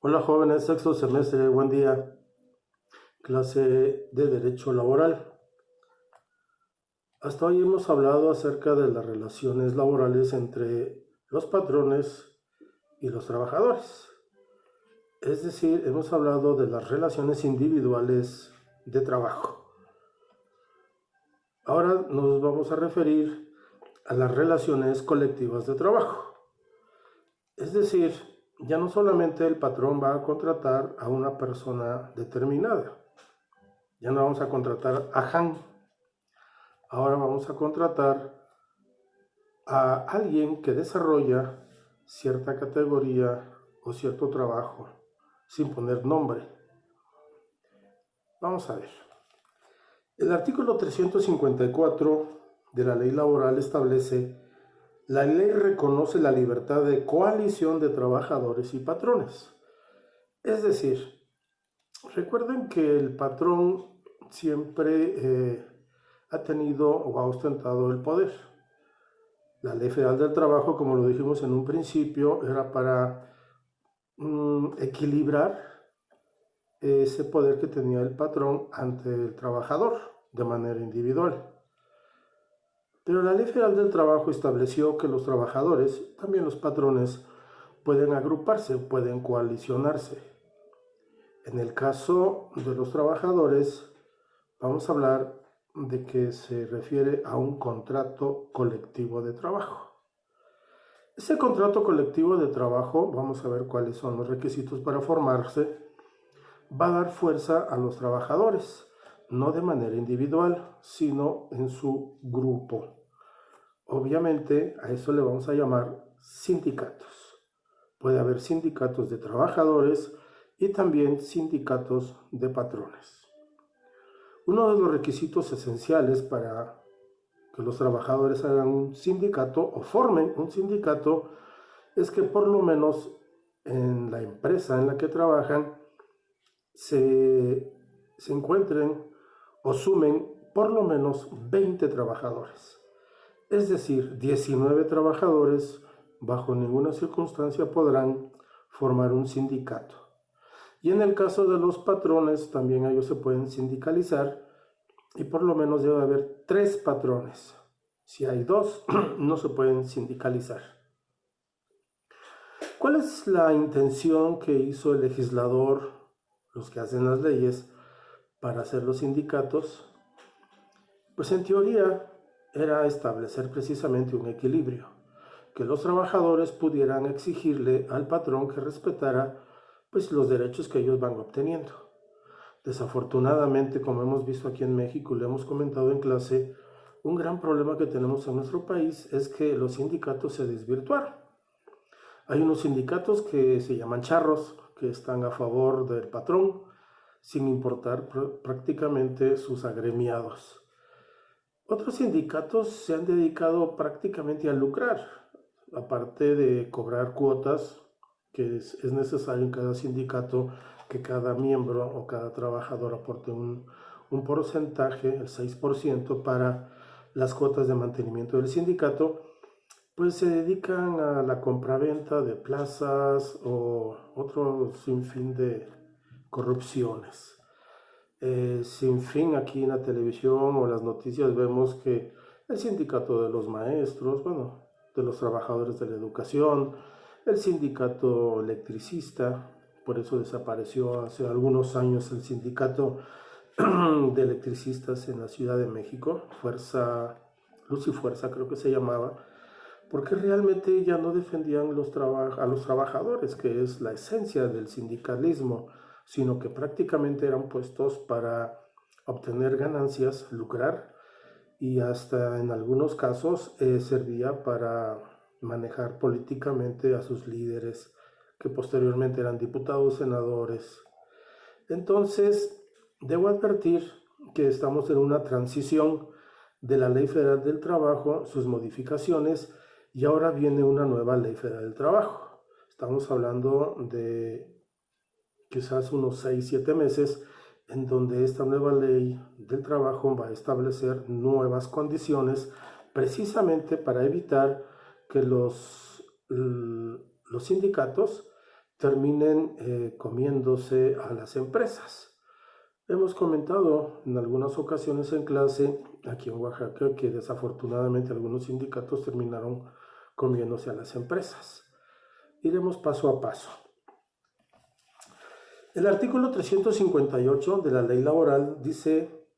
Hola jóvenes, sexto semestre, buen día. Clase de Derecho Laboral. Hasta hoy hemos hablado acerca de las relaciones laborales entre los patrones y los trabajadores. Es decir, hemos hablado de las relaciones individuales de trabajo. Ahora nos vamos a referir a las relaciones colectivas de trabajo. Es decir, ya no solamente el patrón va a contratar a una persona determinada. Ya no vamos a contratar a Jan. Ahora vamos a contratar a alguien que desarrolla cierta categoría o cierto trabajo, sin poner nombre. Vamos a ver. El artículo 354 de la Ley Laboral establece: la ley reconoce la libertad de coalición de trabajadores y patrones. Es decir, recuerden que el patrón siempre ha tenido o ha ostentado el poder. La Ley Federal del Trabajo, como lo dijimos en un principio, era para equilibrar ese poder que tenía el patrón ante el trabajador de manera individual. Pero la Ley Federal del Trabajo estableció que los trabajadores, también los patrones, pueden agruparse, pueden coalicionarse. En el caso de los trabajadores, vamos a hablar de que se refiere a un contrato colectivo de trabajo. Ese contrato colectivo de trabajo, vamos a ver cuáles son los requisitos para formarse, va a dar fuerza a los trabajadores, no de manera individual, sino en su grupo. Obviamente a eso le vamos a llamar sindicatos. Puede haber sindicatos de trabajadores y también sindicatos de patrones. Uno de los requisitos esenciales para que los trabajadores hagan un sindicato o formen un sindicato es que por lo menos en la empresa en la que trabajan se encuentren o sumen por lo menos 20 trabajadores. Es decir, 19 trabajadores bajo ninguna circunstancia podrán formar un sindicato. Y en el caso de los patrones, también ellos se pueden sindicalizar y por lo menos debe haber 3 patrones. Si hay 2, no se pueden sindicalizar. ¿Cuál es la intención que hizo el legislador, los que hacen las leyes, para hacer los sindicatos? Pues en teoría era establecer precisamente un equilibrio, que los trabajadores pudieran exigirle al patrón que respetara pues los derechos que ellos van obteniendo. Desafortunadamente, como hemos visto aquí en México y lo hemos comentado en clase, un gran problema que tenemos en nuestro país es que los sindicatos se desvirtuaron. Hay unos sindicatos que se llaman charros, que están a favor del patrón, sin importar prácticamente sus agremiados. Otros sindicatos se han dedicado prácticamente a lucrar, aparte de cobrar cuotas, que es necesario en cada sindicato que cada miembro o cada trabajador aporte un porcentaje, el 6%, para las cuotas de mantenimiento del sindicato. Pues se dedican a la compraventa de plazas o otro sinfín de corrupciones. Sin fin, aquí en la televisión o las noticias vemos que el sindicato de los maestros, bueno, de los trabajadores de la educación, el sindicato electricista, por eso desapareció hace algunos años el sindicato de electricistas en la Ciudad de México, Fuerza, Luz y Fuerza creo que se llamaba, porque realmente ya no defendían a los trabajadores, que es la esencia del sindicalismo, sino que prácticamente eran puestos para obtener ganancias, lucrar, y hasta en algunos casos servía para manejar políticamente a sus líderes, que posteriormente eran diputados, senadores. Entonces, debo advertir que estamos en una transición de la Ley Federal del Trabajo, sus modificaciones, y ahora viene una nueva Ley Federal del Trabajo. Estamos hablando de quizás unos 6-7 meses en donde esta nueva Ley del Trabajo va a establecer nuevas condiciones precisamente para evitar que los sindicatos terminen comiéndose a las empresas. Hemos comentado en algunas ocasiones en clase aquí en Oaxaca que desafortunadamente algunos sindicatos terminaron comiéndose a las empresas. Iremos paso a paso. El artículo 358 de la ley laboral dice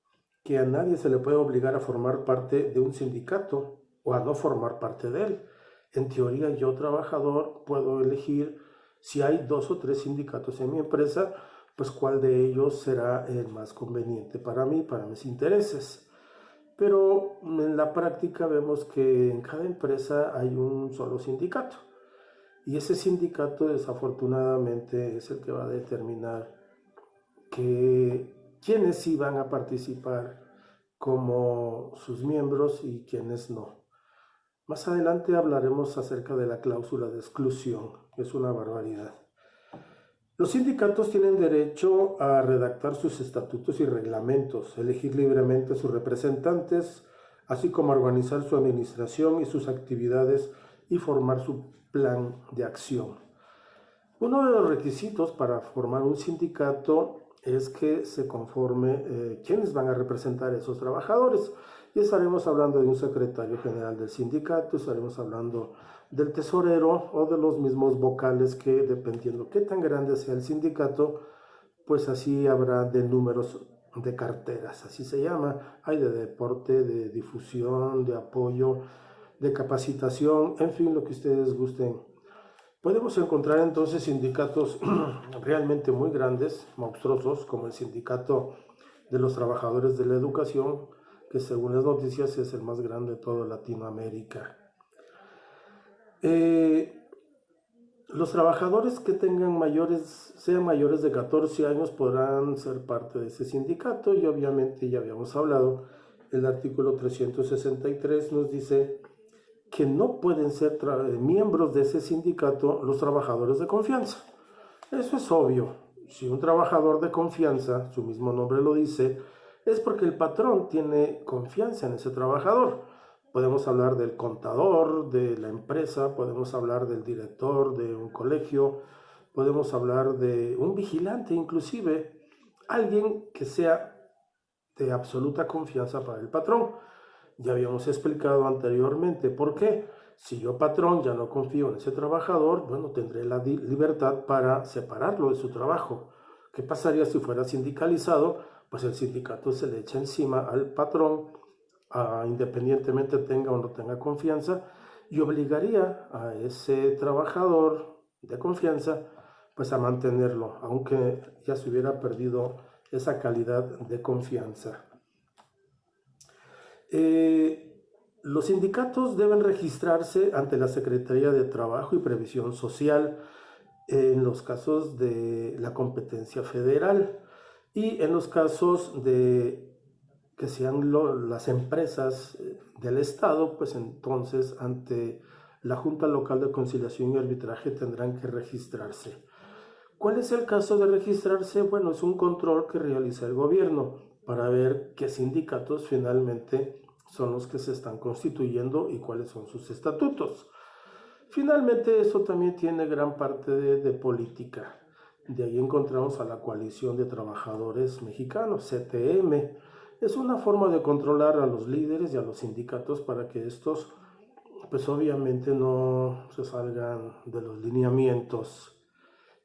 que a nadie se le puede obligar a formar parte de un sindicato o a no formar parte de él. En teoría, yo, trabajador, puedo elegir si hay 2 o 3 sindicatos en mi empresa, pues cuál de ellos será el más conveniente para mí, para mis intereses. Pero en la práctica vemos que en cada empresa hay un solo sindicato. Y ese sindicato desafortunadamente es el que va a determinar quiénes sí van a participar como sus miembros y quiénes no. Más adelante hablaremos acerca de la cláusula de exclusión, que es una barbaridad. Los sindicatos tienen derecho a redactar sus estatutos y reglamentos, elegir libremente sus representantes, así como organizar su administración y sus actividades y formar su plan de acción. Uno de los requisitos para formar un sindicato es que se conforme quiénes van a representar a esos trabajadores. Y estaremos hablando de un secretario general del sindicato, estaremos hablando del tesorero o de los mismos vocales que, dependiendo qué tan grande sea el sindicato, pues así habrá de números de carteras, así se llama. Hay de deporte, de difusión, de apoyo, de capacitación, en fin, lo que ustedes gusten. Podemos encontrar entonces sindicatos realmente muy grandes, monstruosos, como el sindicato de los trabajadores de la educación, que según las noticias es el más grande de toda Latinoamérica. Los trabajadores que sean mayores de 14 años podrán ser parte de ese sindicato y obviamente ya habíamos hablado, el artículo 363 nos dice que no pueden ser miembros de ese sindicato los trabajadores de confianza. Eso es obvio. Si un trabajador de confianza, su mismo nombre lo dice, es porque el patrón tiene confianza en ese trabajador. Podemos hablar del contador de la empresa, podemos hablar del director de un colegio, podemos hablar de un vigilante inclusive, alguien que sea de absoluta confianza para el patrón. Ya habíamos explicado anteriormente por qué. Si yo, patrón, ya no confío en ese trabajador, bueno, tendré la libertad para separarlo de su trabajo. ¿Qué pasaría si fuera sindicalizado? Pues el sindicato se le echa encima al patrón, independientemente tenga o no tenga confianza, y obligaría a ese trabajador de confianza pues a mantenerlo, aunque ya se hubiera perdido esa calidad de confianza. Los sindicatos deben registrarse ante la Secretaría de Trabajo y Previsión Social en los casos de la competencia federal y en los casos de que sean las empresas del Estado, pues entonces ante la Junta Local de Conciliación y Arbitraje tendrán que registrarse. ¿Cuál es el caso de registrarse? Bueno, es un control que realiza el gobierno para ver qué sindicatos finalmente son los que se están constituyendo y cuáles son sus estatutos. Finalmente, eso también tiene gran parte de política. De ahí encontramos a la Coalición de Trabajadores Mexicanos, CTM. Es una forma de controlar a los líderes y a los sindicatos para que estos, pues obviamente no se salgan de los lineamientos.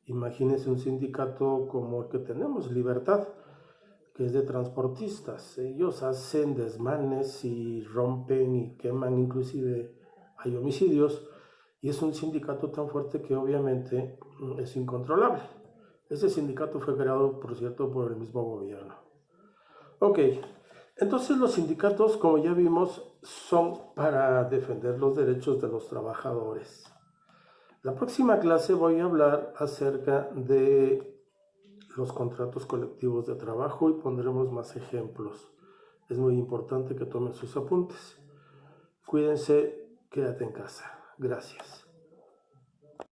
Imagínense un sindicato como el que tenemos, Libertad, que es de transportistas. Ellos hacen desmanes y rompen y queman, inclusive hay homicidios, y es un sindicato tan fuerte que obviamente es incontrolable. Ese sindicato fue creado, por cierto, por el mismo gobierno. Ok, entonces los sindicatos, como ya vimos, son para defender los derechos de los trabajadores. La próxima clase voy a hablar acerca de los contratos colectivos de trabajo y pondremos más ejemplos. Es muy importante que tomen sus apuntes. Cuídense, quédate en casa. Gracias.